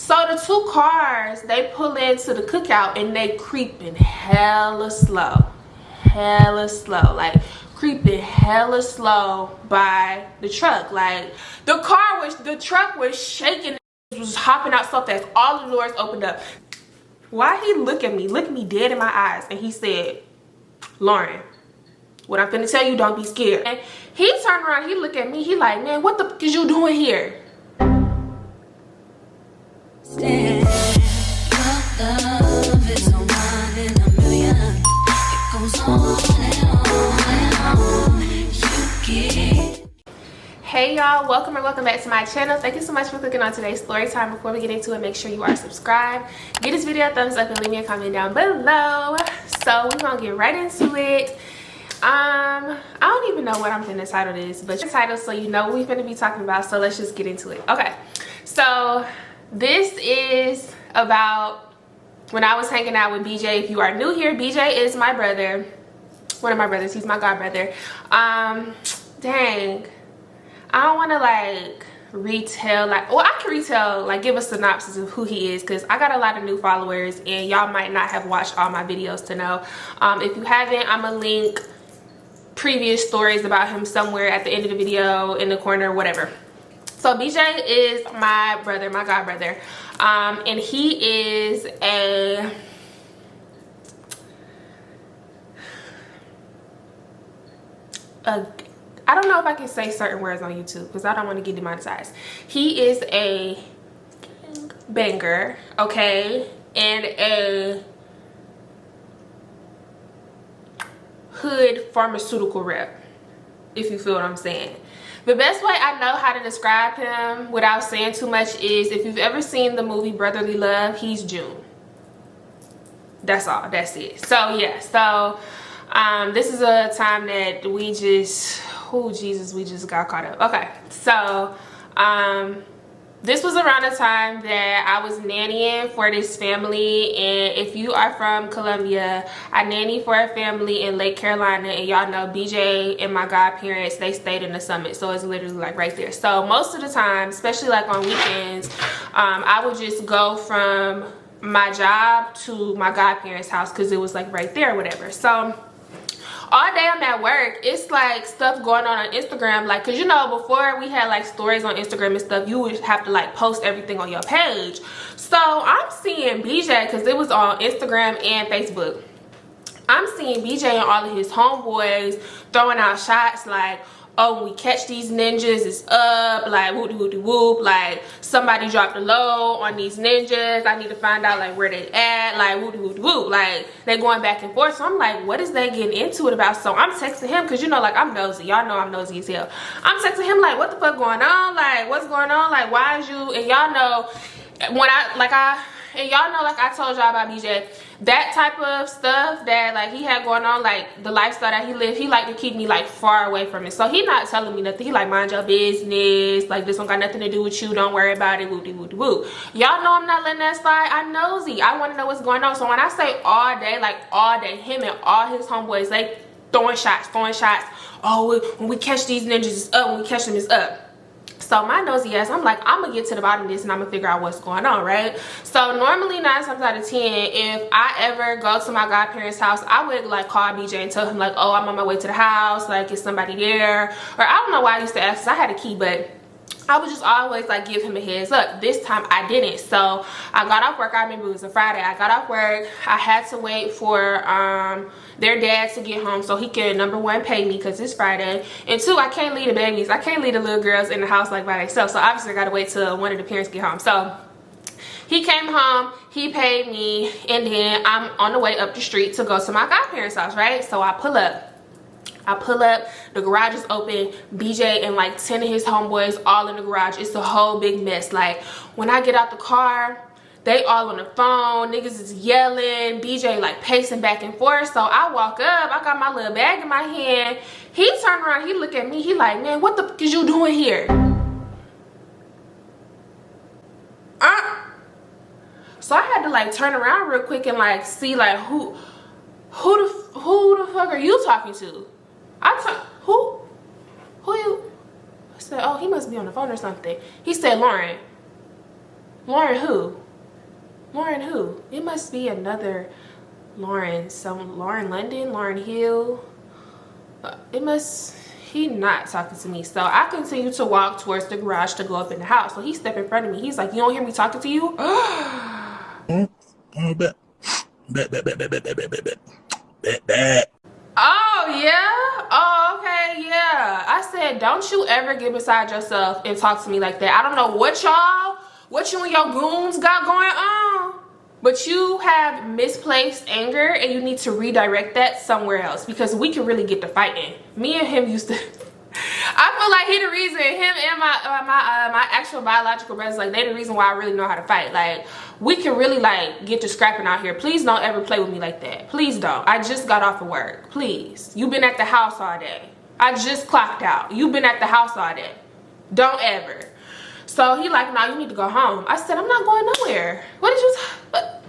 So the two cars, they pull into the cookout and they creeping hella slow, like creeping hella slow by the truck. Like the truck was shaking, was hopping out so fast, all the doors opened up. Why he look at me dead in my eyes, and he said, Lauren, what I'm finna tell you, don't be scared. And he turned around, he looked at me, he like, man, what the fuck is you doing here? Hey y'all, welcome back to my channel. Thank you so much for clicking on today's story time. Before we get into it, make sure you are subscribed, give this video a thumbs up, and leave me a comment down below. So we're gonna get right into it. I don't even know what I'm gonna title this, but the title so you know what we're gonna be talking about. So let's just get into it. Okay, so this is about when I was hanging out with BJ. If you are new here, BJ is my brother, one of my brothers. He's my god brother. Dang, I don't want to like retell, like, well, I can retell, like give a synopsis of who he is, because I got a lot of new followers and y'all might not have watched all my videos to know. If you haven't, I'm gonna link previous stories about him somewhere at the end of the video, in the corner, whatever. So BJ is my brother, my god brother, and he is I don't know if I can say certain words on YouTube because I don't want to get demonetized. He is a banger, okay, and a hood pharmaceutical rep, if you feel what I'm saying. The best way I know how to describe him without saying too much is, if you've ever seen the movie Brotherly Love, he's June. That's all, that's it. So yeah, so this is a time that we just, oh Jesus, we just got caught up. Okay, so this was around the time that I was nannying for this family, and if you are from Columbia, I nanny for a family in Lake Carolina, and y'all know BJ and my godparents, they stayed in the Summit, so it's literally like right there. So most of the time, especially like on weekends, I would just go from my job to my godparents' house because it was like right there or whatever. So all day I'm at work, it's like stuff going on Instagram, like, cause you know before we had like stories on Instagram and stuff, you would have to like post everything on your page. So I'm seeing BJ, cause it was on Instagram and Facebook, I'm seeing BJ and all of his homeboys throwing out shots like, oh, when we catch these ninjas, it's up, like whoop whoop whoop, like somebody dropped a low on these ninjas, I need to find out like where they at, like whoop whoop whoop, like they going back and forth. So I'm like, what is they getting into it about? So I'm texting him, because you know, like, I'm nosy, y'all know I'm nosy as hell. I'm texting him like, what the fuck going on, like what's going on, like why is you, and y'all know when y'all know, like I told y'all about BJ, that type of stuff that like he had going on, like the lifestyle that he lived, he like to keep me like far away from it. So he not telling me nothing. He like, mind your business, like this one got nothing to do with you, don't worry about it, whoop whoop whoop. Y'all know I'm not letting that slide. I'm nosy, I want to know what's going on. So when I say all day, like all day, him and all his homeboys, they throwing shots. Oh, when we catch these ninjas, it's up, when we catch them, it's up. So my nosy ass, I'm like, I'm gonna get to the bottom of this and I'm gonna figure out what's going on, right? So normally 9 times out of 10, if I ever go to my godparents' house, I would like call BJ and tell him like, oh, I'm on my way to the house, like is somebody there? Or I don't know why I used to ask, because I had a key, but I would just always like give him a heads up. This time I didn't. So I got off work, I remember it was a Friday, I got off work, I had to wait for their dad to get home so he can, number one, pay me because it's Friday, and two, I can't leave the babies, I can't leave the little girls in the house like by themselves, so obviously I gotta wait till one of the parents get home. So he came home, he paid me, and then I'm on the way up the street to go to my godparents' house, right? So I pull up, the garage is open, BJ and like 10 of his homeboys all in the garage. It's a whole big mess. Like when I get out the car, they all on the phone, niggas is yelling, BJ like pacing back and forth. So I walk up, I got my little bag in my hand, he turned around, he look at me, he like, man, what the fuck is you doing here? So I had to like turn around real quick and like see like who the fuck are you talking to? Who you? I said, oh, he must be on the phone or something. He said, Lauren. Lauren who? Lauren who? It must be another Lauren. Some Lauren London, Lauren Hill. It must, he not talking to me. So I continue to walk towards the garage to go up in the house. So he stepped in front of me. He's like, you don't hear me talking to you? Oh yeah? Oh, okay, yeah. I said, don't you ever get beside yourself and talk to me like that. I don't know what you and your goons got going on, but you have misplaced anger and you need to redirect that somewhere else, because we can really get to fighting. Me and him used to I feel like he the reason, him and my actual biological brothers, like, they the reason why I really know how to fight. Like, we can really like get to scrapping out here. Please don't ever play with me like that. Please don't. I just got off of work. Please. You've been at the house all day. I just clocked out. You've been at the house all day. Don't ever. So he like, no, you need to go home. I said, I'm not going nowhere. What did you what?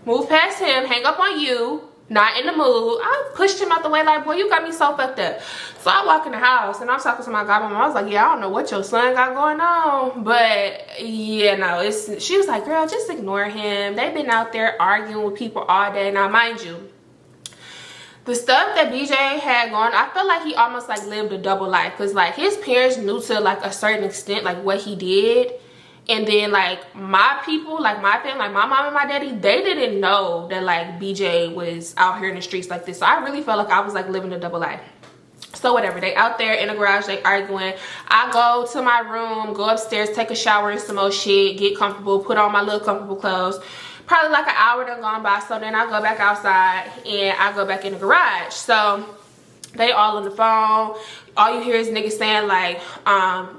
Move past him, hang up on you. Not in the mood. I pushed him out the way like, boy, you got me so fucked up. So I walk in the house and I'm talking to my godmama. I was like, yeah, I don't know what your son got going on, but yeah, no, it's, she was like, girl, just ignore him. They've been out there arguing with people all day. Now, mind you, the stuff that BJ had going, I felt like he almost like lived a double life, because like his parents knew to like a certain extent like what he did. And then like my people, like my family, like my mom and my daddy, they didn't know that like BJ was out here in the streets like this. So I really felt like I was like living a double life. So whatever, they out there in the garage, they arguing. I go to my room, go upstairs, take a shower and some more shit, get comfortable, put on my little comfortable clothes. Probably like an hour done gone by. So then I go back outside and I go back in the garage. So they all on the phone. All you hear is niggas saying like,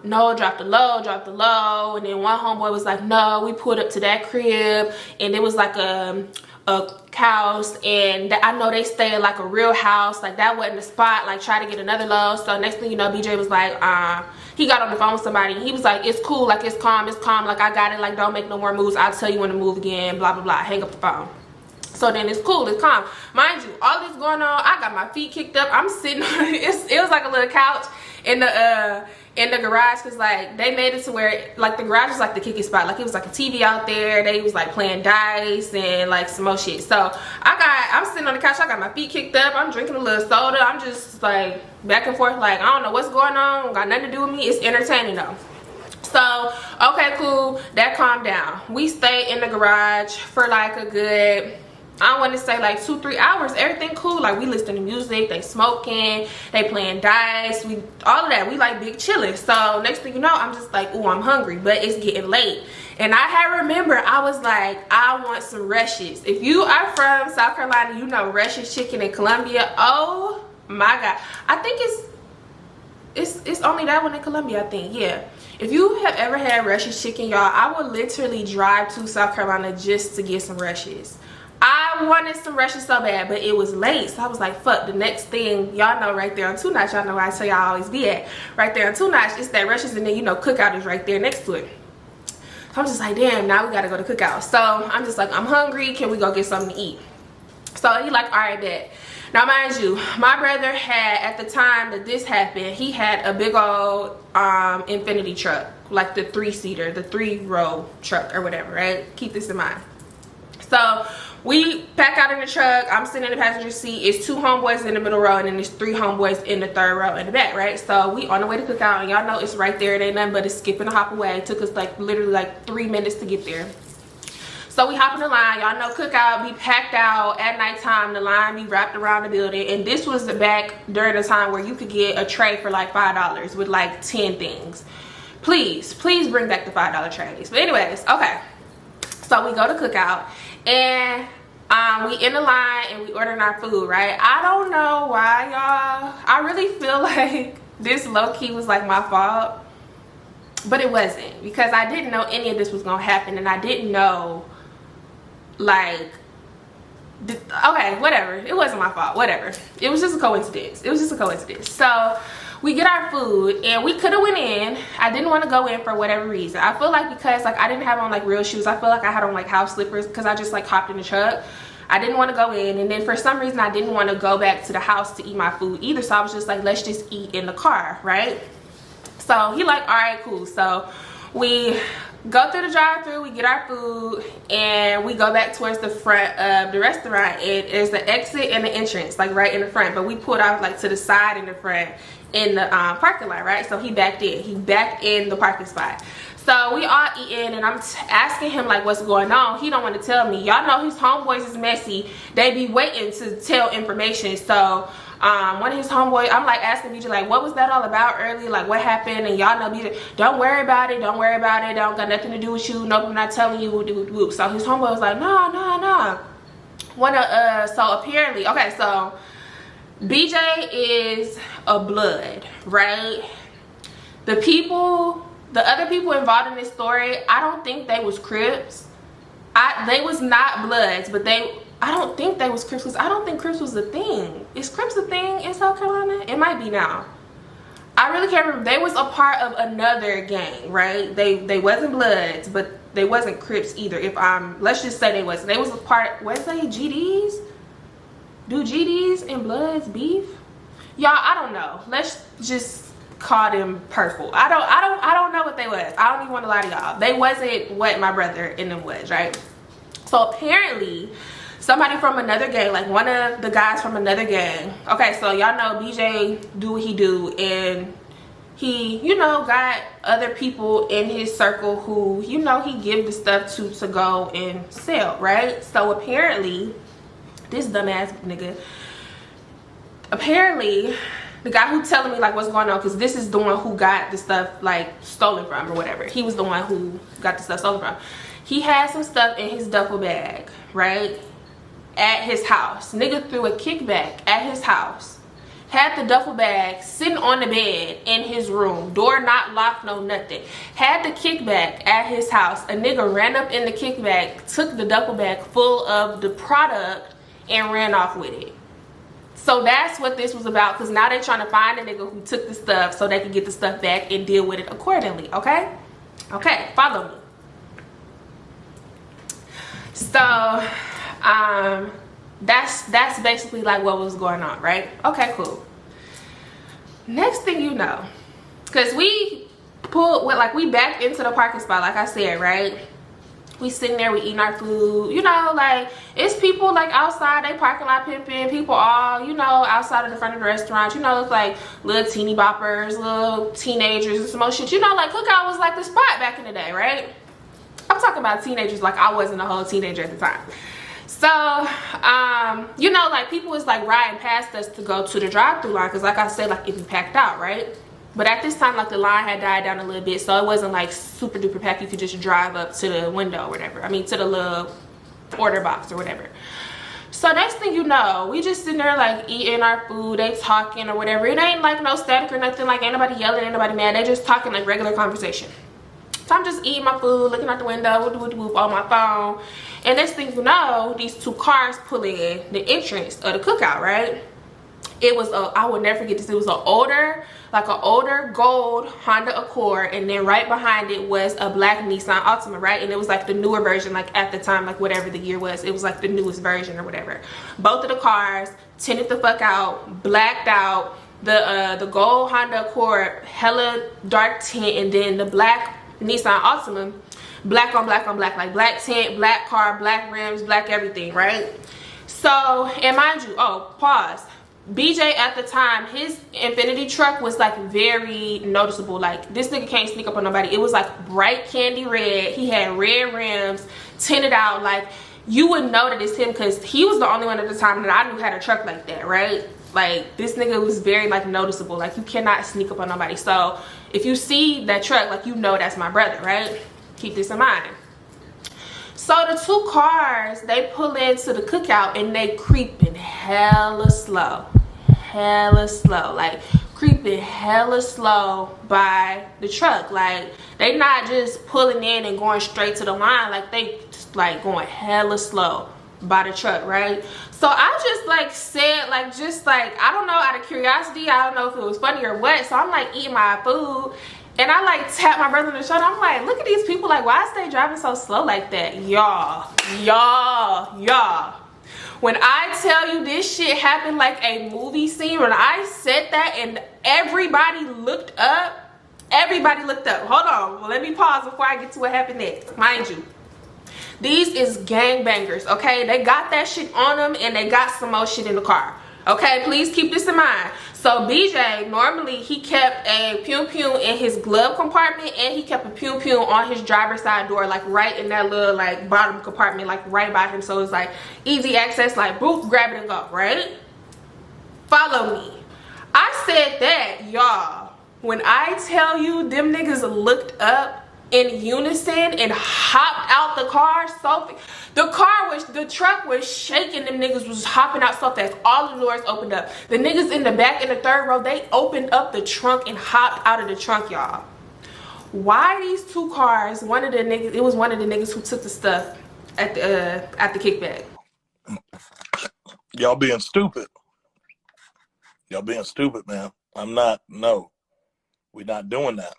no, drop the low. And then one homeboy was like, no, we pulled up to that crib and it was like a house, and I know they stay in like a real house. Like that wasn't the spot. Like try to get another low. So next thing you know, BJ was like, he got on the phone with somebody. He was like, it's cool. Like it's calm. Like I got it. Like don't make no more moves. I'll tell you when to move again. Blah, blah, blah. Hang up the phone. So then it's cool, it's calm. Mind you, all this going on, I got my feet kicked up. I'm sitting on it was like a little couch in the garage, because like they made it to where like the garage was like the kicking spot. Like it was like a TV out there. They was like playing dice and like some more shit. So I'm sitting on the couch, I got my feet kicked up, I'm drinking a little soda, I'm just like back and forth, like I don't know what's going on, got nothing to do with me. It's entertaining though. So okay, cool, that calmed down. We stayed in the garage for like a good, I want to say like 2-3 hours. Everything cool. Like we listening to music, they smoking, they playing dice, all of that. We like big chilling. So next thing you know, I'm just like, ooh, I'm hungry, but it's getting late. And I had remember, I was like, I want some Rush's. If you are from South Carolina, you know Rush's chicken in Columbia. Oh my God, I think it's only that one in Columbia, I think. Yeah. If you have ever had Rush's chicken, y'all, I would literally drive to South Carolina just to get some Rush's. I wanted some Rush's so bad, but it was late. So I was like, fuck, the next thing, y'all know right there on 2 Notch, y'all know where I tell y'all always be at. Right there on 2 Notch, it's that Rush's, and then, you know, Cookout is right there next to it. So I'm just like, damn, now we gotta go to Cookout. So I'm just like, I'm hungry, can we go get something to eat? So he like, all right, bet. Now, mind you, my brother had, at the time that this happened, he had a big old Infinity truck, like the 3-seater, the 3-row truck or whatever, right? Keep this in mind. So we pack out in the truck, I'm sitting in the passenger seat, it's 2 homeboys in the middle row, and then there's 3 homeboys in the 3rd row in the back, right? So we on the way to Cookout, and y'all know it's right there. It ain't nothing but a skip and a hop away. It took us like literally like 3 minutes to get there. So we hop in the line. Y'all know Cookout be packed out at nighttime. The line be wrapped around the building, and this was back during the time where you could get a tray for like $5 with like 10 things. Please bring back the $5 trays. But anyways, okay, so we go to Cookout, and we in the line and we ordering our food, right? I don't know why, y'all. I really feel like this low-key was like my fault, but it wasn't, because I didn't know any of this was gonna happen, and I didn't know, like, okay, whatever. It wasn't my fault, whatever. It was just a coincidence. It was just a coincidence. So we get our food, and we could have went in. I didn't want to go in for whatever reason. I feel like because like I didn't have on like real shoes. I feel like I had on like house slippers because I just like hopped in the truck. I didn't want to go in, and then for some reason I didn't want to go back to the house to eat my food either. So I was just like, let's just eat in the car, right? So he like, all right, cool. So we go through the drive-thru, we get our food, and we go back towards the front of the restaurant. And there's the exit and the entrance, like right in the front, but we pulled off like to the side in the front in the parking lot, right? So he backed in the parking spot. So we all eating, and I'm asking him like what's going on. He don't want to tell me. Y'all know his homeboys is messy. They be waiting to tell information. So one of his homeboys, I'm like asking BJ like, what was that all about earlier? Like what happened? And y'all know BJ, don't worry about it, don't worry about it, don't got nothing to do with you. Nope, I'm not telling you. So his homeboy was like, no. So apparently, okay, so BJ is a blood, right? The other people involved in this story, I don't think they was Crips. They was not Bloods, but I don't think they was Crips, because I don't think Crips was a thing. Is Crips a thing in South Carolina? It might be now. I really can't remember. They was a part of another gang, right? They wasn't Bloods, but they wasn't Crips either. Let's just say they wasn't. They was a part, what say, GDs? Do GDs and Bloods beef? Y'all, I don't know. Let's just call them purple. I don't know what they was. I don't even want to lie to y'all. They wasn't what my brother and them was, right? So apparently somebody from another gang, like one of the guys from another gang, okay, so y'all know BJ do what he do, and he, you know, got other people in his circle who, you know, he give the stuff to go and sell, right? So apparently this dumbass nigga, apparently the guy who telling me like what's going on, because this is the one who got the stuff like stolen from or whatever. He was the one who got the stuff stolen from. He had some stuff in his duffel bag, right, at his house. Nigga threw a kickback at his house. Had the duffel bag sitting on the bed in his room. Door not locked, no nothing. Had the kickback at his house. A nigga ran up in the kickback, took the duffel bag full of the product, and ran off with it. So that's what this was about, because now they're trying to find a nigga who took the stuff so they can get the stuff back and deal with it accordingly, okay? Okay, follow me. So, that's basically like what was going on, right? Okay, cool. Next thing you know, because we backed into the parking spot, like I said, right? We sitting there, we eating our food, you know, like it's people like outside, they parking lot pimping, people all, you know, outside of the front of the restaurant, you know, it's like little teeny boppers, little teenagers and some more shit, you know, like Cookout was like the spot back in the day, right? I'm talking about teenagers like I wasn't a whole teenager at the time. So you know, like people was like riding past us to go to the drive-thru line, because like I said, like it be packed out, right? But at this time, like the line had died down a little bit, so it wasn't like super duper packed. You could just drive up to the window or whatever. I mean, to the little order box or whatever. So next thing you know, we just sitting there like eating our food, they talking or whatever. It ain't like no static or nothing, like ain't nobody yelling, ain't nobody mad. They just talking like regular conversation. So I'm just eating my food, looking out the window, on my phone. And next thing you know, these two cars pull in the entrance of the Cookout, right? It was I will never forget this. It was an older gold Honda Accord, and then right behind it was a black Nissan Altima, right? And it was like the newer version, like at the time, like whatever the year was, it was like the newest version or whatever. Both of the cars tinted the fuck out, blacked out. The gold Honda Accord, hella dark tint, and then the black Nissan Altima, black on black on black, like black tint, black car, black rims, black everything, right? So, and mind you, oh, pause. BJ at the time, his Infinity truck was like very noticeable. Like this nigga can't sneak up on nobody. It was like bright candy red. He had red rims, tinted out. Like you would know that it's him, because he was the only one at the time that I knew had a truck like that, right? Like this nigga was very like noticeable. Like you cannot sneak up on nobody. So if you see that truck, like you know that's my brother, right? Keep this in mind. So the two cars, they pull into the Cookout and they creeping hella slow, like creeping hella slow by the truck. Like they not just pulling in and going straight to the line, like they just like going hella slow by the truck, right? So I just like said, like just like, I don't know, out of curiosity, I don't know if it was funny or what. So I'm like eating my food, and I like tap my brother on the shoulder. I'm like, look at these people, like why is they driving so slow like that? Y'all, when I tell you this shit happened like a movie scene, when I said that and everybody looked up, Everybody looked up. Hold on. Well, let me pause before I get to what happened next. Mind you, these is gangbangers, okay? They got that shit on them and they got some more shit in the car. Okay, please keep this in mind. So BJ, normally he kept a pew pew in his glove compartment and he kept a pew pew on his driver's side door, like right in that little like bottom compartment, like right by him. So it's like easy access, like boop, grab it and go, right? Follow me. I said that, y'all. When I tell you them niggas looked up in unison and hopped out the car so the truck was shaking. Them niggas was hopping out so fast. All the doors opened up. The niggas in the back in the third row, they opened up the trunk and hopped out of the trunk, y'all. Why these two cars? It was one of the niggas who took the stuff at the kickback. Y'all being stupid. Y'all being stupid, man. No. We're not doing that.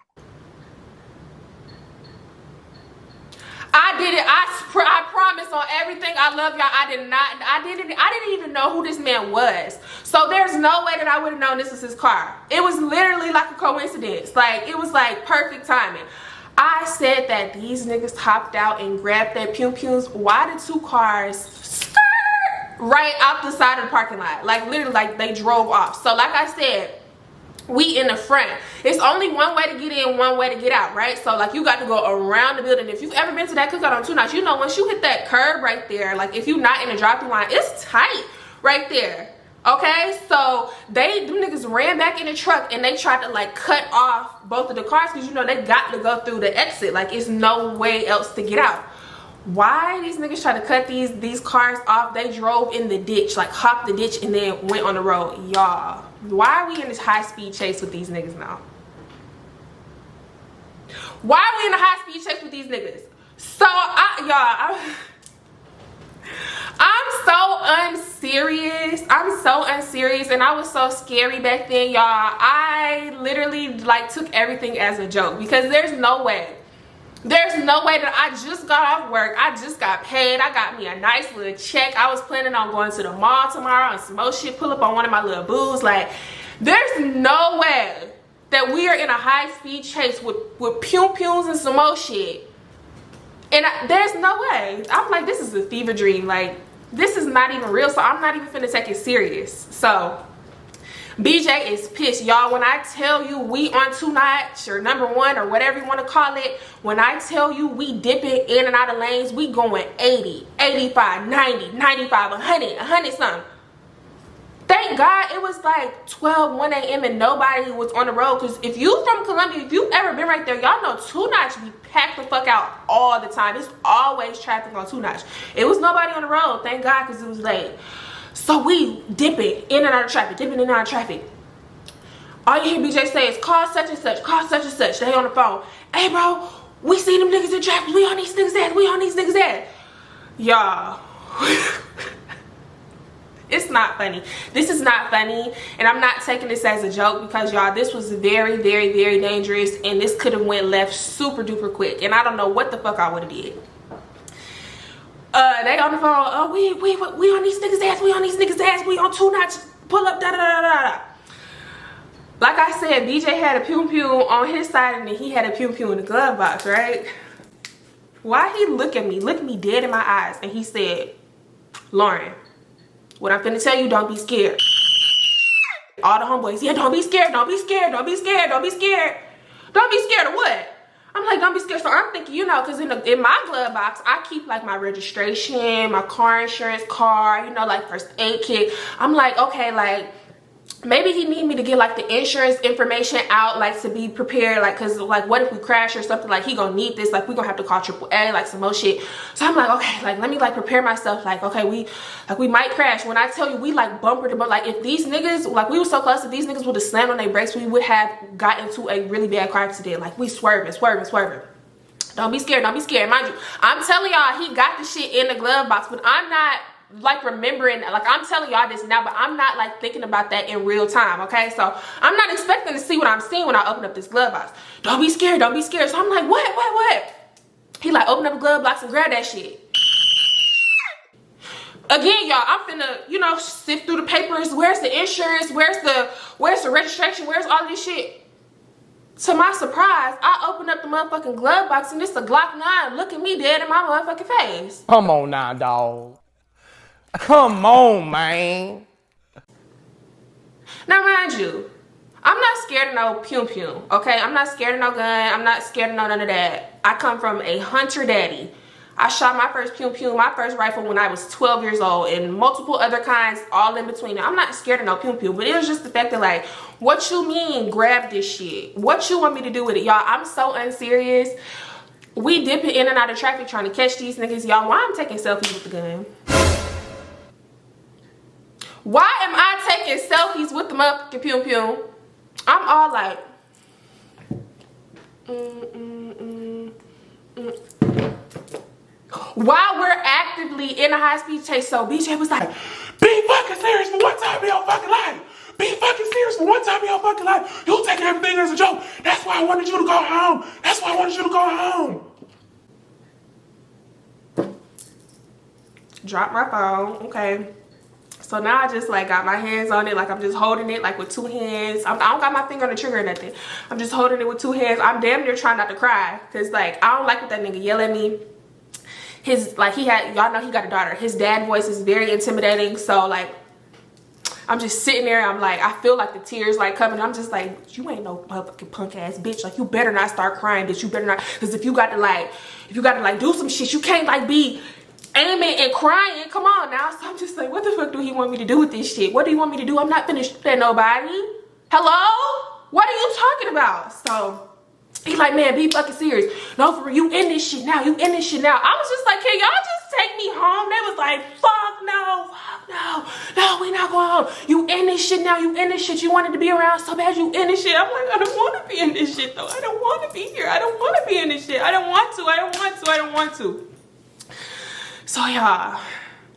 I did it. I promise on everything. I love y'all. I didn't even know who this man was. So there's no way that I would have known this was his car. It was literally like a coincidence. Like, it was like perfect timing. I said that these niggas hopped out and grabbed their pew-pews. Why did two cars skirt right out the side of the parking lot? Like, literally, like they drove off. So like I said, we in the front. It's only one way to get in, one way to get out, right? So like you got to go around the building. If you've ever been to that cookout on 2 Notch, you know once you hit that curb right there, like if you're not in the drive-thru line, it's tight right there. Okay, so them niggas ran back in the truck and they tried to like cut off both of the cars because you know they got to go through the exit. Like it's no way else to get out. Why these niggas try to cut these cars off? They drove in the ditch, like hopped the ditch and then went on the road. Y'all, why are we in this high-speed chase with these niggas now? Why are we in a high-speed chase with these niggas? So, I'm so unserious. I'm so unserious and I was so scary back then, y'all. I literally like took everything as a joke because there's no way that I just got off work. I just got paid. I got me a nice little check. I was planning on going to the mall tomorrow and some more shit, pull up on one of my little boos. Like, there's no way that we are in a high-speed chase with pew-pews and some more shit. And there's no way. I'm like, this is a fever dream. Like, this is not even real, so I'm not even finna take it serious. So BJ is pissed, y'all. When I tell you we on 2 Notch or number 1 or whatever you want to call it, when I tell you we dipping in and out of lanes, we going 80, 85, 90, 95, 100 something. Thank God it was like 12, 1 a.m. and nobody was on the road. Because if you from Columbia, if you've ever been right there, y'all know 2 Notch be packed the fuck out all the time. There's always traffic on 2 Notch. It was nobody on the road, thank God, because it was late. So we dipping in and out of traffic, dipping in and out of traffic. All you hear BJ say is, call such and such, call such and such. They on the phone. Hey, bro, we see them niggas in traffic. We on these niggas' ass. We on these niggas' ass. Y'all. It's not funny. This is not funny. And I'm not taking this as a joke because, y'all, this was very, very, very dangerous. And this could have went left super duper quick. And I don't know what the fuck I would have did. They on the phone. Oh, we on these niggas' ass. We on these niggas' ass. We on 2 Notch. Pull up. Da da da da da. Like I said, BJ had a pew pew on his side, and then he had a pew pew in the glove box, right? Why he look at me dead in my eyes, and he said, Lauren, what I'm finna tell you, don't be scared. All the homeboys, yeah, don't be scared. Don't be scared. Don't be scared. Don't be scared. Don't be scared of what? I'm like, don't be scared. So I'm thinking, you know, because in my glove box, I keep like my registration, my car insurance card, you know, like first aid kit. I'm like, okay, like maybe he need me to get like the insurance information out, like to be prepared, like because like what if we crash or something, like he gonna need this, like we gonna have to call AAA, like some more shit. So I'm like, okay, like let me like prepare myself, like okay, we might crash. When I tell you we like bumper to bumper, like if these niggas, like we were so close, if these niggas would have slammed on their brakes, we would have got into a really bad car accident. Like we swerving. Don't be scared, don't be scared. Mind you, I'm telling y'all he got the shit in the glove box, but I'm not like remembering, like I'm telling y'all this now, but I'm not like thinking about that in real time, okay? So I'm not expecting to see what I'm seeing when I open up this glove box. Don't be scared, don't be scared. So I'm like, what? He like open up a glove box and grab that shit. Again, y'all, I'm finna, you know, sift through the papers. Where's the insurance? Where's the registration? Where's all this shit? To my surprise, I opened up the motherfucking glove box and it's a Glock 9 looking me dead in my motherfucking face. Come on now, dog. Come on, man. Now, mind you, I'm not scared of no pew-pew, okay? I'm not scared of no gun. I'm not scared of none of that. I come from a hunter daddy. I shot my first pew-pew, my first rifle when I was 12 years old, and multiple other kinds all in between. I'm not scared of no pew-pew, but it was just the fact that, like, what you mean grab this shit? What you want me to do with it? Y'all, I'm so unserious. We dipping in and out of traffic trying to catch these niggas. Y'all, why I'm taking selfies with the gun? Why am I taking selfies with the motherfucking pew-pew? I'm all like, While we're actively in a high-speed chase, so BJ was like, be fucking serious for one time in your fucking life. Be fucking serious for one time in your fucking life. You take everything as a joke. That's why I wanted you to go home. That's why I wanted you to go home. Drop my phone, okay. So now I just like got my hands on it, like I'm just holding it like with two hands. I don't got my finger on the trigger or nothing. I'm just holding it with two hands. I'm damn near trying not to cry, cause like I don't like what that nigga yell at me. His like y'all know he got a daughter. His dad voice is very intimidating. So like I'm just sitting there. I'm like I feel like the tears like coming. I'm just like you ain't no motherfucking punk ass bitch. Like you better not start crying, bitch. You better not, cause if you got to like do some shit, you can't like be aiming and crying. Come on now. So I'm just like, what the fuck do he want me to do with this shit? What do you want me to do? I'm not finished at nobody. Hello? What are you talking about? So he's like, man, be fucking serious. No, for real, you in this shit now. You in this shit now. I was just like, can y'all just take me home? They was like, fuck no, we not going home. You in this shit now. You in this shit. You wanted to be around so bad. You in this shit. I'm like, I don't want to be in this shit though. I don't want to be here. I don't want to be in this shit. I don't want to. So y'all,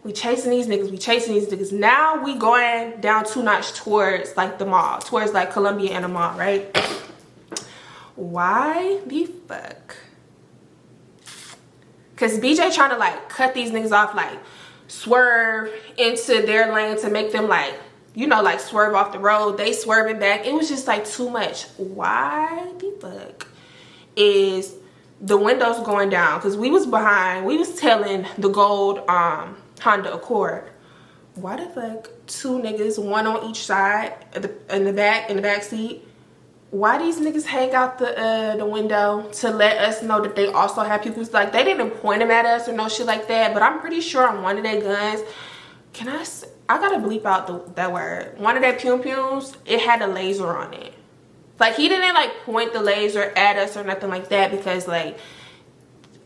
we chasing these niggas. Now we going down 2 notch towards like the mall, towards like Columbia and the mall, right? Why the fuck? Cause BJ trying to like cut these niggas off, like swerve into their lane to make them like, you know, like swerve off the road. They swerving back. It was just like too much. Why the fuck is the windows going down? Because we was behind, we was tailing the gold Honda Accord. Why the fuck 2 niggas, one on each side in the back seat? Why these niggas hang out the window to let us know that they also have pupils? Like they didn't point them at us or no shit like that, but I'm pretty sure on one of their guns, I gotta bleep out that word. One of their pew-pews, it had a laser on it. Like he didn't like point the laser at us or nothing like that, because like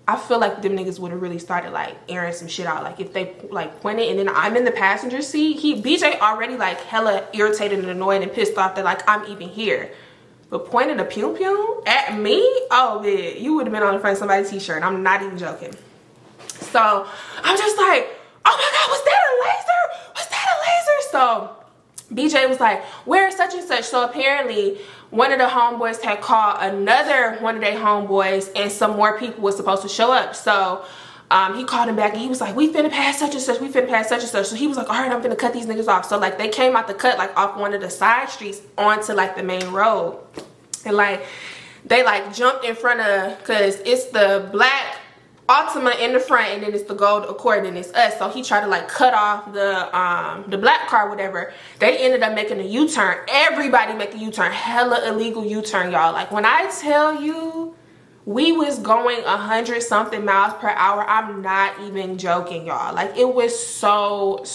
I feel like them niggas would have really started like airing some shit out. Like if they like pointed and then I'm in the passenger seat, BJ already like hella irritated and annoyed and pissed off that like I'm even here. But pointing a pew-pew at me? Oh man, you would have been on the front of somebody's t-shirt. I'm not even joking. So I'm just like, oh my God, was that a laser? Was that a laser? So BJ was like, where's such and such? So apparently one of the homeboys had called another one of their homeboys and some more people was supposed to show up. So he called him back and he was like, we finna pass such and such, we finna pass such and such. So he was like, all right, I'm finna cut these niggas off. So like they came out the cut like off one of the side streets onto like the main road. And like they like jumped in front of, cause it's the black Altima in the front and then it's the gold Accord and it's us. So he tried to like cut off the black car, whatever. They ended up making a U-turn. Everybody make a U-turn. Hella illegal U-turn, y'all. Like when I tell you we was going 100-something miles per hour, I'm not even joking, y'all. Like it was so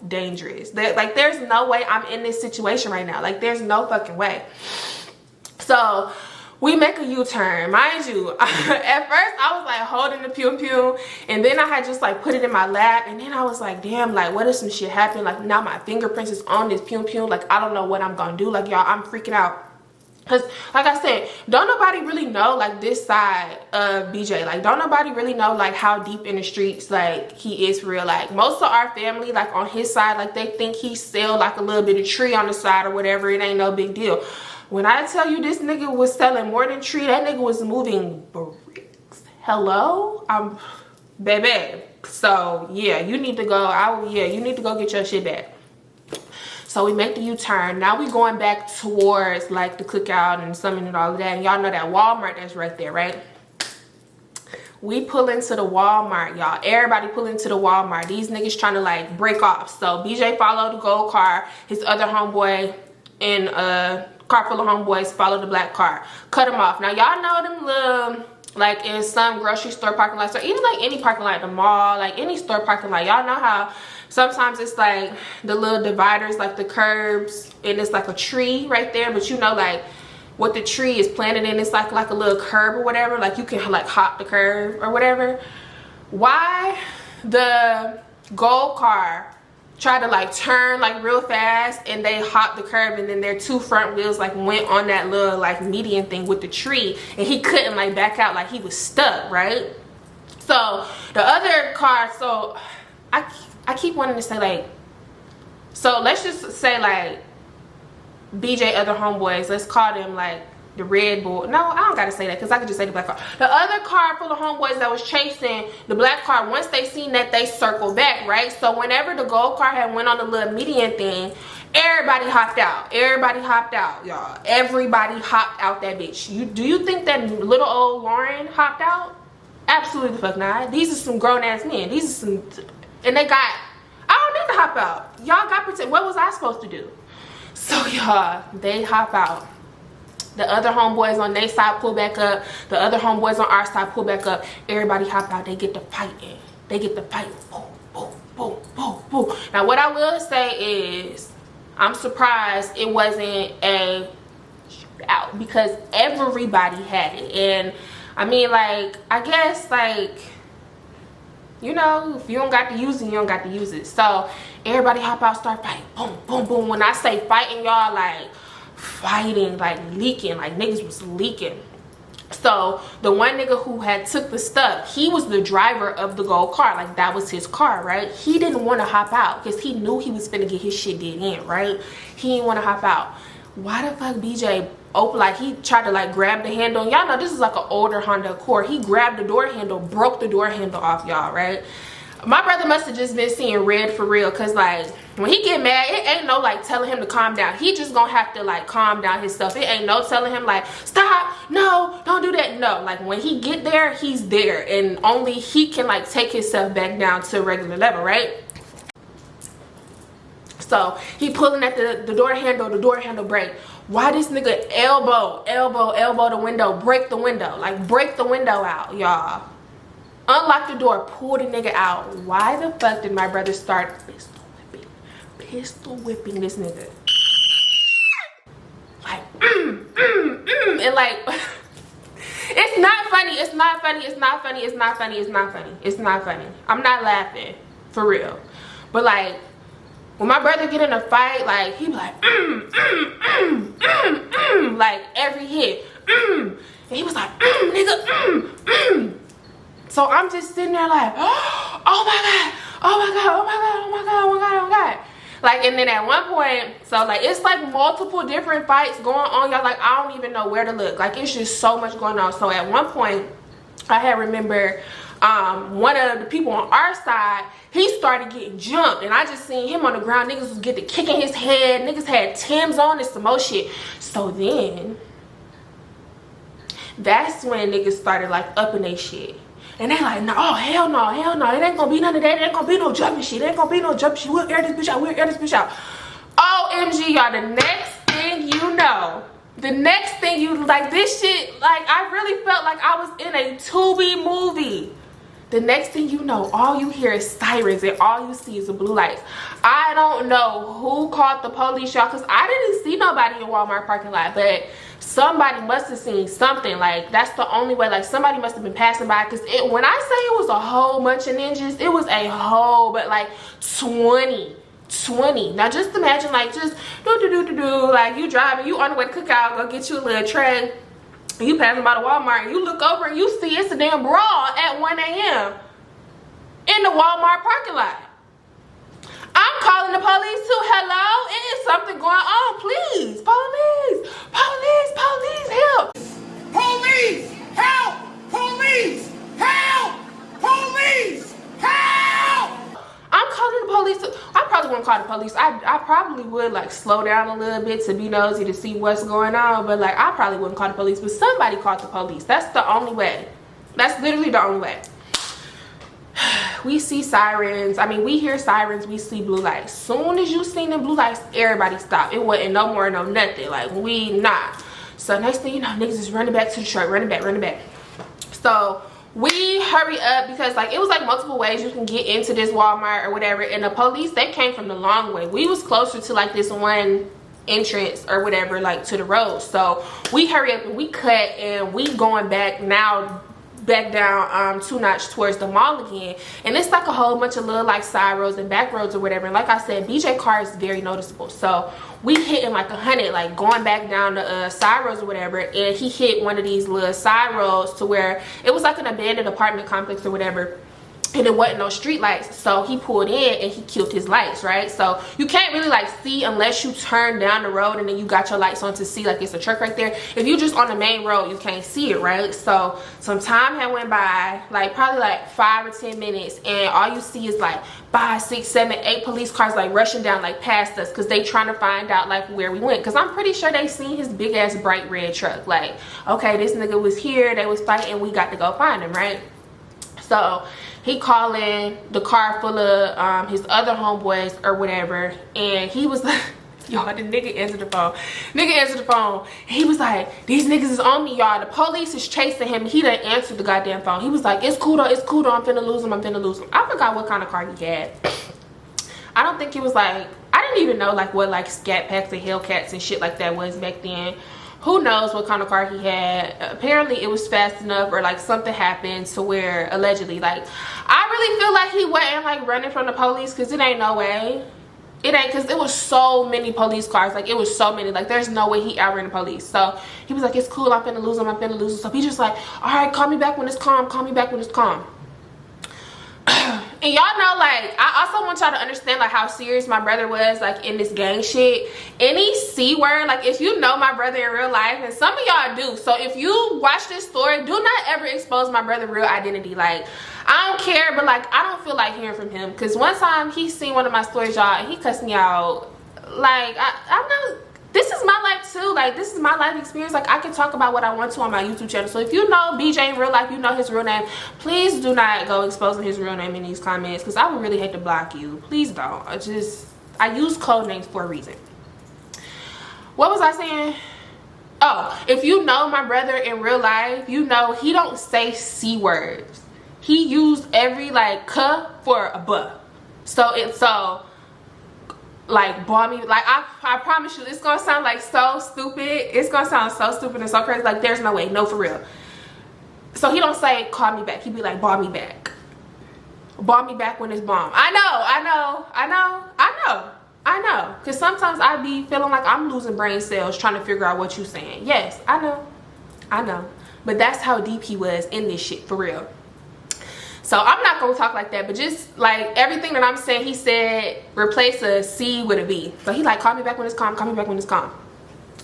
dangerous. Like there's no way I'm in this situation right now. Like there's no fucking way. So we make a U-turn. Mind you, at first I was like holding the pew-pew and then I had just like put it in my lap and then I was like, damn, like what if some shit happened? Like now my fingerprints is on this pew-pew. Like I don't know what I'm gonna do. Like y'all, I'm freaking out. Cause like I said, don't nobody really know like this side of BJ. Like don't nobody really know like how deep in the streets like he is for real. Like most of our family like on his side, like they think he sell like a little bit of tree on the side or whatever. It ain't no big deal. When I tell you this nigga was selling more than tree, that nigga was moving bricks. Hello? Baby. So yeah, you need to go. You need to go get your shit back. So we make the U-turn. Now we going back towards like the cookout and Summit and all of that. And y'all know that Walmart that's right there, right? We pull into the Walmart, y'all. Everybody pull into the Walmart. These niggas trying to like break off. So BJ followed the gold car. His other homeboy and car full of homeboys followed the black car. Cut them off. Now y'all know them little, like in some grocery store parking lots, or even like any parking lot, the mall, like any store parking lot. Y'all know how sometimes it's like the little dividers, like the curbs, and it's like a tree right there, but you know like what the tree is planted in, it's like a little curb or whatever, like you can like hop the curb or whatever. Why the gold car tried to like turn like real fast and they hopped the curb, and then their two front wheels like went on that little like median thing with the tree, and he couldn't like back out, like he was stuck, right? So the other car, so I keep wanting to say like, so let's just say like BJ other homeboys, let's call them like the Red Bull. No, I don't gotta say that because I could just say the black car. The other car full of homeboys that was chasing the black car, once they seen that, they circled back, right? So whenever the gold car had went on the little median thing, everybody hopped out. Everybody hopped out, y'all. Everybody hopped out that bitch. Do you think that little old Lauren hopped out? Absolutely the fuck not. These are some grown ass men. These are some, and they got, I don't need to hop out. Y'all got protect. What was I supposed to do? So y'all, they hop out. The other homeboys on their side pull back up. The other homeboys on our side pull back up. Everybody hop out. They get to fighting. They get to fight. Boom, boom, boom, boom, boom. Now what I will say is, I'm surprised it wasn't a shootout because everybody had it. And I mean, like, I guess like, you know, if you don't got to use it, you don't got to use it. So everybody hop out, start fighting. Boom, boom, boom. When I say fighting, y'all, like fighting, like leaking, like niggas was leaking. So the one nigga who had took the stuff, he was the driver of the gold car. Like that was his car, right? He didn't want to hop out because he knew he was finna get his shit did in, right? He didn't want to hop out. Why the fuck BJ like he tried to like grab the handle? Y'all know this is like an older Honda Accord. He grabbed the door handle, broke the door handle off, y'all, right? My brother must have just been seeing red for real, because like when he get mad, it ain't no like telling him to calm down. He just gonna have to like calm down himself. It ain't no telling him like stop, no, don't do that. No, like when he get there, he's there, and only he can like take himself back down to a regular level, right? So he pulling at the door handle break. Why this nigga elbow the window, break the window, like break the window out, y'all. Unlock the door, pull the nigga out. Why the fuck did my brother start pistol whipping this nigga? Like, and like, it's not funny, it's not funny, it's not funny, it's not funny, it's not funny, it's not funny. I'm not laughing, for real. But like, when my brother get in a fight, like, he be like, like every hit, and he was like, nigga, So I'm just sitting there like, oh my god, oh my god, oh my god, oh my god, oh my god, oh my god. Like, and then at one point, so like it's like multiple different fights going on, y'all. Like I don't even know where to look. Like it's just so much going on. So at one point, I had remember one of the people on our side, he started getting jumped, and I just seen him on the ground. Niggas was getting kicking his head. Niggas had Timbs on and some more shit. So then that's when niggas started like upping their shit. And they like, no, oh, hell no, hell no. It ain't gonna be none of that. It ain't gonna be no jumping shit. It ain't gonna be no jumping shit. We'll air this bitch out. We'll air this bitch out. OMG, y'all. The next thing you know, like this shit, like I really felt like I was in a Tubi movie. The next thing you know, all you hear is sirens and all you see is the blue lights. I don't know who called the police, y'all, because I didn't see nobody in Walmart parking lot, but somebody must have seen something. Like that's the only way. Like somebody must have been passing by, because when I say it was a whole bunch of ninjas, it was a whole, but like 20. Now just imagine, like, just do like you driving, you on the way to Cookout, go get you a little tray, you passing by the Walmart, and you look over and you see it's a damn brawl at 1 a.m. in the Walmart parking lot. I'm calling the police too. Hello, it is something going on. Please, police, help. Police! Help! Police! Help! Police! Help! I'm calling the police too. I'm probably gonna wouldn't call the police. I probably would like slow down a little bit to be nosy to see what's going on, but like I probably wouldn't call the police. But somebody called the police. That's the only way. That's literally the only way. We see sirens. I mean, we hear sirens, we see blue lights. Soon as you seen the blue lights, everybody stopped. It wasn't no more, no nothing. Like, we not. So next thing you know, niggas is running back to the truck, running back. So we hurry up because like it was like multiple ways you can get into this Walmart or whatever, and the police, they came from the long way. We was closer to like this one entrance or whatever, like to the road. So we hurry up and we cut, and we going back now, back down 2 notch towards the mall again, and it's like a whole bunch of little like side roads and back roads or whatever. And like I said, BJ car is very noticeable, so we hitting like 100, like going back down the side roads or whatever, and he hit one of these little side roads to where it was like an abandoned apartment complex or whatever, and there wasn't no street lights. So he pulled in and he killed his lights, right? So you can't really like see unless you turn down the road and then you got your lights on to see like it's a truck right there. If you just on the main road, you can't see it, right? So some time had went by, like probably like 5 or 10 minutes, and all you see is like 5, 6, 7, 8 police cars like rushing down like past us, because they trying to find out like where we went, because I'm pretty sure they seen his big ass bright red truck. Like, okay, this nigga was here, they was fighting, we got to go find him, right? So he calling the car full of his other homeboys or whatever, and he was like, y'all, the nigga answered the phone. He was like, these niggas is on me, y'all. The police is chasing him. He didn't answer the goddamn phone. He was like, it's cool though, I'm finna lose him. I forgot what kind of car he had. I don't think it was like, I didn't even know like what like Scat Packs and Hellcats and shit like that was back then. Who knows what kind of car he had. Apparently it was fast enough, or like something happened to where allegedly, like, I really feel like he wasn't like running from the police, because it ain't no way. It ain't, because it was so many police cars. Like, it was so many. Like, there's no way he outran the police. So he was like, it's cool, I'm finna lose him. So he just like, all right, call me back when it's calm. And y'all know, like, I also want y'all to understand like how serious my brother was like in this gang shit. Any C word, like, if you know my brother in real life, and some of y'all do, so if you watch this story, do not ever expose my brother's real identity. Like, I don't care, but like, I don't feel like hearing from him, because one time he seen one of my stories, y'all, and he cussed me out. Like, I know this is my life too. Like, this is my life experience. Like, I can talk about what I want to on my YouTube channel. So if you know BJ in real life, you know his real name, please do not go exposing his real name in these comments, because I would really hate to block you. Please don't. I use code names for a reason. What was I saying? Oh, if you know my brother in real life, you know he don't say C words. He used every like "k" for a "b." So like, boy, me, like, I promise you, it's gonna sound like so stupid. It's gonna sound so stupid and so crazy. Like, there's no way, no, for real. So he don't say call me back, he be like, ball me back when it's bomb. I know, because sometimes I be feeling like I'm losing brain cells trying to figure out what you saying. Yes, I know, but that's how deep he was in this shit, for real. So I'm not gonna talk like that, but just like everything that I'm saying, he said replace a C with a B. So he like, call me back when it's calm.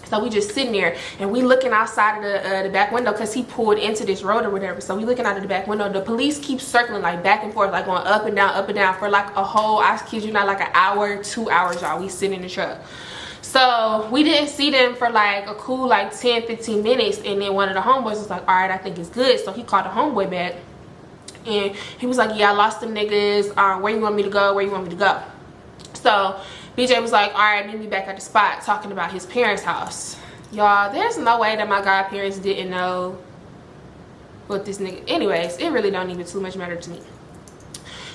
So we just sitting there and we looking outside of the back window, because he pulled into this road or whatever. So we looking out of the back window. The police keep circling like back and forth, like going up and down for like a whole, I kid you not, like an hour, 2 hours, y'all. We sitting in the truck. So we didn't see them for like a cool like 10-15 minutes, and then one of the homeboys was like, all right, I think it's good. So he called the homeboy back. And he was like, yeah, I lost them niggas. Where you want me to go? So BJ was like, all right, meet me back at the spot, talking about his parents' house. Y'all, there's no way that my godparents didn't know what this nigga. Anyways, it really don't even too much matter to me.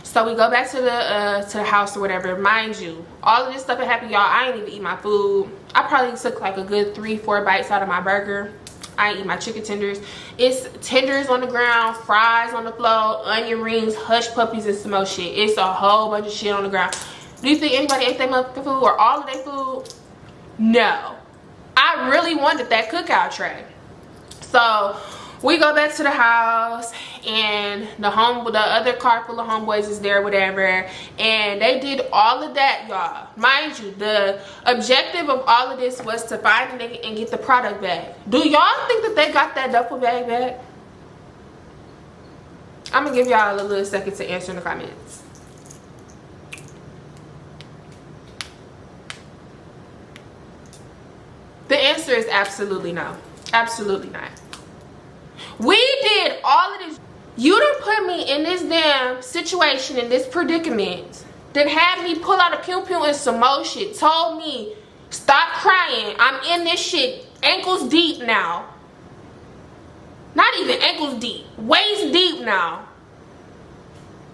So we go back to the house or whatever. Mind you, all of this stuff that happened, y'all, I ain't even eat my food. I probably took like a good 3-4 bites out of my burger. I ain't eat my chicken tenders. It's tenders on the ground, fries on the floor, onion rings, hush puppies, and some more shit. It's a whole bunch of shit on the ground. Do you think anybody ate their motherfucking food or all of their food? No. I really wanted that cookout tray. So we go back to the house, and the other car full of homeboys is there, whatever, and they did all of that, y'all. Mind you, the objective of all of this was to find the nigga and get the product back. Do y'all think that they got that duffel bag back? I'm gonna give y'all a little second to answer in the comments. Absolutely no. Absolutely not. We did all of this. You done put me in this damn situation, in this predicament, that had me pull out a pew-pew and some more shit. Told me, stop crying. I'm in this shit ankles deep now. Not even ankles deep. Waist deep now.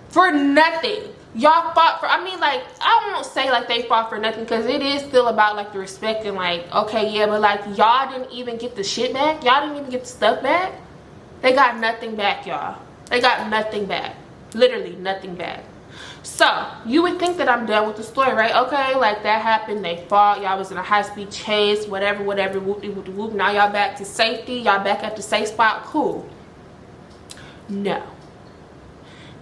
For nothing. Y'all fought for, I mean, like, I won't say like they fought for nothing, because it is still about like the respect and like, okay, yeah, but like y'all didn't even get the shit back. Y'all didn't even get the stuff back. They got nothing back, y'all. They got nothing back. Literally nothing back. So you would think that I'm done with the story, right? Okay, like that happened, they fought, y'all was in a high-speed chase, whatever, whoop-de-whoop-de-whoop. Now y'all back to safety, y'all back at the safe spot. Cool. No.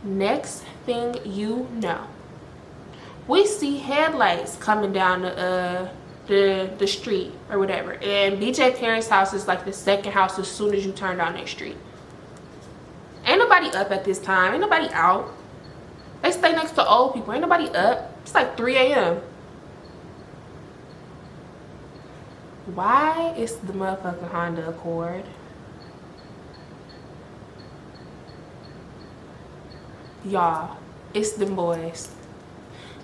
Next thing you know, we see headlights coming down the street or whatever, and BJ parents' house is like the second house as soon as you turn down that street. Ain't nobody up at this time. Ain't nobody out. They stay next to old people. Ain't nobody up. It's like 3 a.m. Why is the motherfucking Honda Accord? Y'all, it's them boys.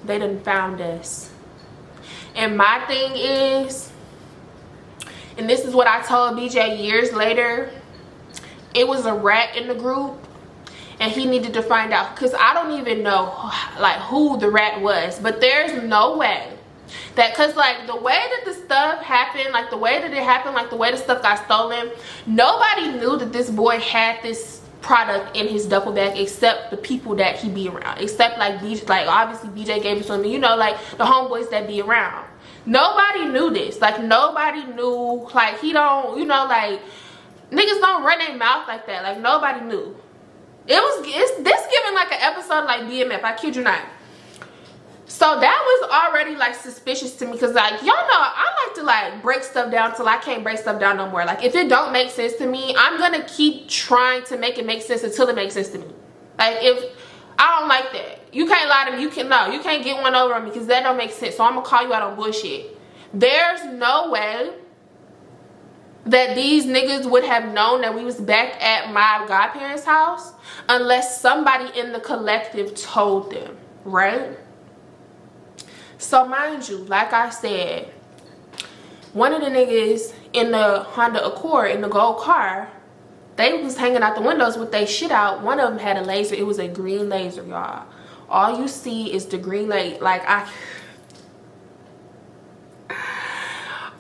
They done found us. And my thing is, and this is what I told BJ years later, it was a rat in the group and he needed to find out, because I don't even know like who the rat was, but there's no way that, because like the way that the stuff happened, like the way that it happened, like the way the stuff got stolen, nobody knew that this boy had this product in his duffel bag except the people that he be around, except like BJ, like obviously BJ gave it to him, you know, like the homeboys that be around. Nobody knew this. Like nobody knew, like he don't, you know, like niggas don't run their mouth like that. Like nobody knew. It's this giving like an episode like BMF, I kid you not. So that was already like suspicious to me, because like y'all know I like to like break stuff down till I can't break stuff down no more. Like if it don't make sense to me, I'm gonna keep trying to make it make sense until it makes sense to me. Like if I don't like that, you can't lie to me. You can't get one over on me, because that don't make sense. So I'm gonna call you out on bullshit. There's no way that these niggas would have known that we was back at my godparents' house unless somebody in the collective told them, right? So mind you, like I said, one of the niggas in the Honda Accord, in the gold car, they was hanging out the windows with their shit out. One of them had a laser. It was a green laser, y'all. All you see is the green laser. Like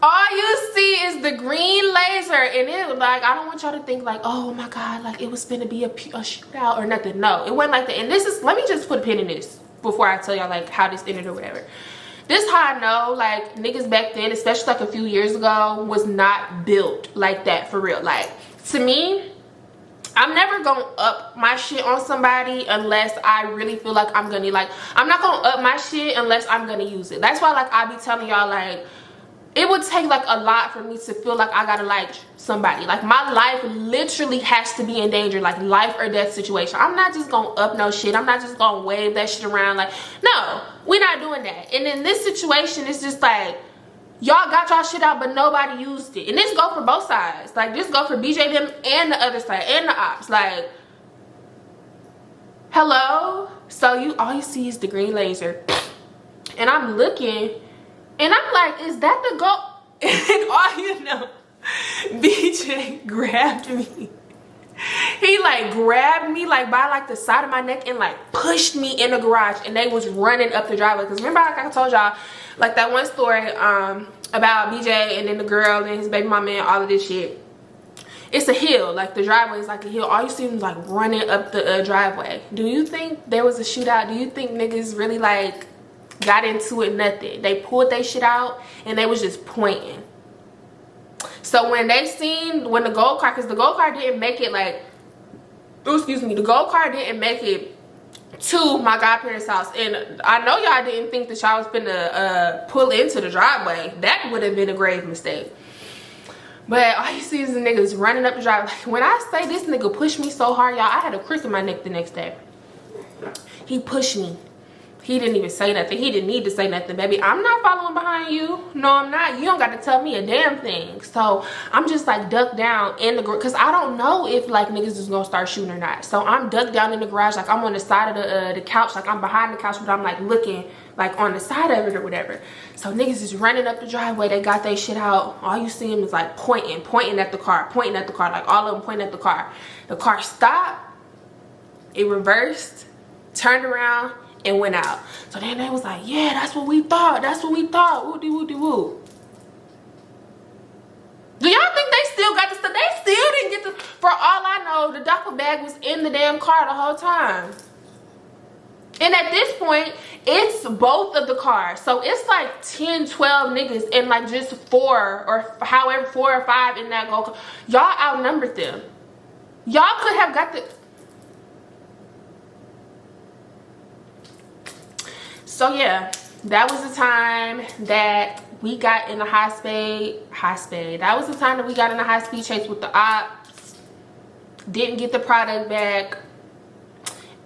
all you see is the green laser, and it like, I don't want y'all to think like, oh my god, like it was gonna be a shootout or nothing. No, it wasn't like that. And this is, let me just put a pin in this before I tell y'all like how this ended or whatever. This how I know like niggas back then, especially like a few years ago, was not built like that for real. Like to me, I'm never gonna up my shit on somebody unless I really feel like I'm gonna, like, I'm not gonna up my shit unless I'm gonna use it. That's why like I be telling y'all like, it would take like a lot for me to feel like I gotta like somebody. Like my life literally has to be in danger, like life or death situation. I'm not just gonna up no shit. I'm not just gonna wave that shit around. Like, no, we're not doing that. And in this situation, it's just like, y'all got y'all shit out, but nobody used it. And this go for both sides. Like this go for BJ them and the other side and the ops. Like, hello? So all you see is the green laser. And I'm looking, and I'm like, is that the goal? And all you know, BJ grabbed me. He like grabbed me like by like the side of my neck and like pushed me in the garage, and they was running up the driveway. Because remember, like I told y'all, like that one story about BJ and then the girl and his baby mama and all of this shit. It's a hill, like the driveway is like a hill. All you see is like running up the driveway. Do you think there was a shootout? Do you think niggas really like got into it? Nothing. They pulled their shit out and they was just pointing. So when they seen, when the gold car, because the gold car didn't make it like, oh, excuse me, the gold car didn't make it to my godparents' house. And I know y'all didn't think that y'all was finna pull into the driveway. That would have been a grave mistake. But all you see is the niggas running up the driveway. When I say this nigga pushed me so hard, y'all, I had a crick in my neck the next day. He pushed me. He didn't even say nothing. He didn't need to say nothing, baby. I'm not following behind you. No, I'm not. You don't got to tell me a damn thing. So I'm just like ducked down in the garage, because I don't know if like niggas is gonna start shooting or not. So I'm ducked down in the garage, like I'm on the side of the couch, like I'm behind the couch, but I'm like looking like on the side of it or whatever. So niggas is running up the driveway. They got their shit out. All you see them is like pointing at the car, like all of them pointing at the car. The car stopped. It reversed, turned around, and went out. So then they was like, yeah, that's what we thought. That's what we thought. Woody woody woo. Do y'all think they still got the stuff? They still didn't get the, for all I know, the duffel bag was in the damn car the whole time. And at this point, it's both of the cars. So it's like 10, 12 niggas and like just 4 or however 4 or 5 in that go. Y'all outnumbered them. Y'all could have got the... So yeah, that was the time that we got in a high speed. That was the time that we got in a high-speed chase with the ops. Didn't get the product back.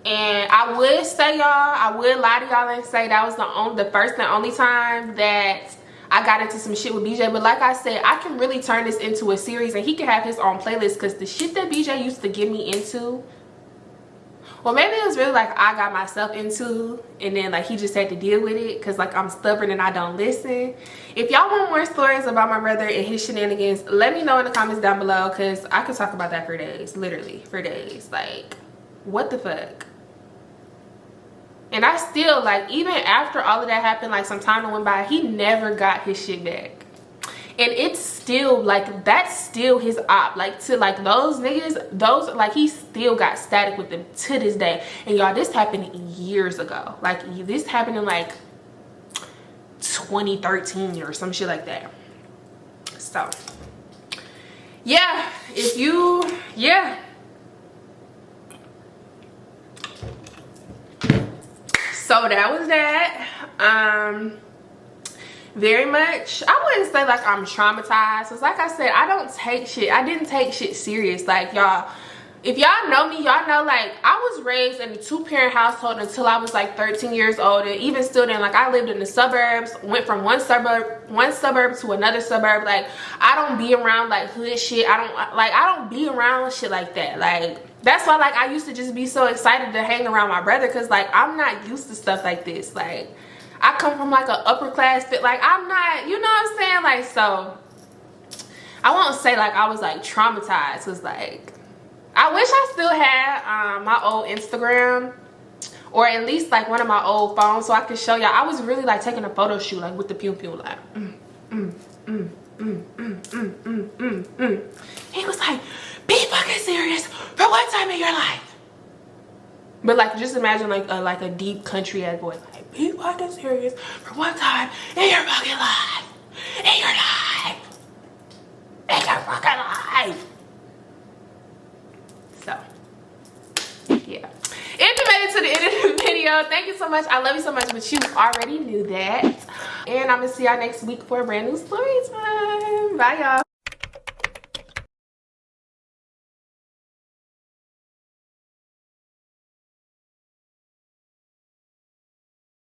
And I would say, y'all, I would lie to y'all and say that was the first and only time that I got into some shit with BJ. But like I said, I can really turn this into a series, and he can have his own playlist, because the shit that BJ used to get me into, well, maybe it was really like I got myself into, and then like he just had to deal with it, because like I'm stubborn and I don't listen. If y'all want more stories about my brother and his shenanigans, let me know in the comments down below, because I could talk about that for days, literally for days. Like, what the fuck? And I still, like, even after all of that happened, like some time went by, he never got his shit back. And it's still like, that's still his op. Like, to like those niggas, those, like, he still got static with them to this day. And y'all, this happened years ago. Like, this happened in like 2013 or some shit like that. So yeah, if you, yeah. So that was that. Very much, I wouldn't say like I'm traumatized, because like I said, I didn't take shit serious. Like, y'all, if y'all know me, y'all know like I was raised in a 2-parent household until I was like 13 years old. And even still then, like I lived in the suburbs, went from one suburb to another suburb. Like, I don't be around like hood shit. I don't be around shit like that. Like, that's why like I used to just be so excited to hang around my brother, because like I'm not used to stuff like this. Like, I come from like an upper class fit, like I'm not, you know what I'm saying? Like, so I won't say like I was like traumatized, because like I wish I still had my old Instagram, or at least like one of my old phones, so I could show y'all. I was really like taking a photo shoot like with the pew pew, like He was like, be fucking serious for one time in your life. But like, just imagine like a deep country ass voice, like, be fucking serious for one time in your fucking life. In your life. In your fucking life. So, yeah. If you made it to the end of the video, thank you so much. I love you so much, but you already knew that. And I'm gonna see y'all next week for a brand new story time. Bye, y'all.